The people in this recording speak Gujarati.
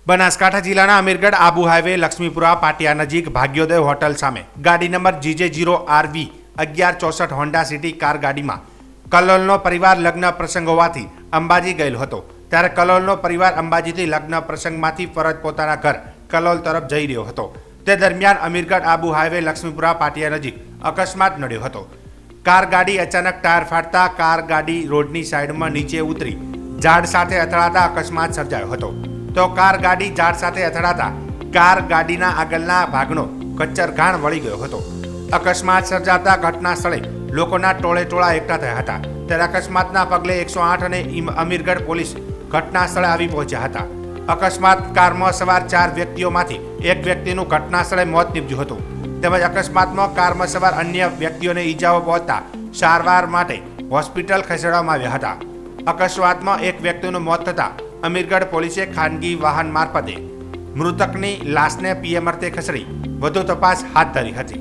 બનાસકાંઠા જિલ્લાના અમીરગઢ આબુ હાઈવે લક્ષ્મીપુરા પાટિયા નજીક ભાગ્યોદય હોટલ સામે ગાડી number GJ0RV 1164 Honda city car ગાડીમાં કલોલનો પરિવાર લગ્ન પ્રસંગ હોવાથી અંબાજી ગયેલો હતો। ત્યારે કલોલનો પરિવાર અંબાજીથી લગ્ન પ્રસંગમાંથી પરત પોતાના ઘર કલોલ તરફ જઈ રહ્યો હતો। તે દરમિયાન અમીરગઢ આબુ હાઈવે લક્ષ્મીપુરા પાટિયા નજીક અકસ્માત નડ્યો હતો। કાર ગાડી અચાનક ટાયર ફાટતા કાર ગાડી રોડની સાઈડમાં નીચે ઉતરી ઝાડ સાથે અથડાતા અકસ્માત સર્જાયો હતો। તો કાર ગાડી ઝાડ સાથે અથડાતા કાર ગાડીના આગળના ભાગનો કચ્ચરઘાણ વળી ગયો હતો। અકસ્માત સર્જાતા ઘટના સ્થળે લોકોના ટોળે ટોળા એકઠા થયા હતા। ત્યારે અકસ્માતના પગલે 108 અને અમીરગઢ પોલીસ ઘટના સ્થળે આવી પહોંચ્યા હતા। અકસ્માત કારમાં સવાર 4 વ્યક્તિઓમાંથી એક વ્યક્તિનું ઘટના સ્થળે મોત નીપજ્યું હતું। તેમજ અકસ્માતમાં કારમાં સવાર અન્ય વ્યક્તિઓને ઈજાઓ પહોંચતા સારવાર માટે હોસ્પિટલ ખસેડવામાં આવ્યા હતા। અકસ્માતમાં એક વ્યક્તિનું મોત થતાં અમીરગઢ પોલીસે ખાનગી વાહન મારફતે મૃતકની લાશને PM અર્થે ખસેડી વધુ તપાસ હાથ ધરી હતી।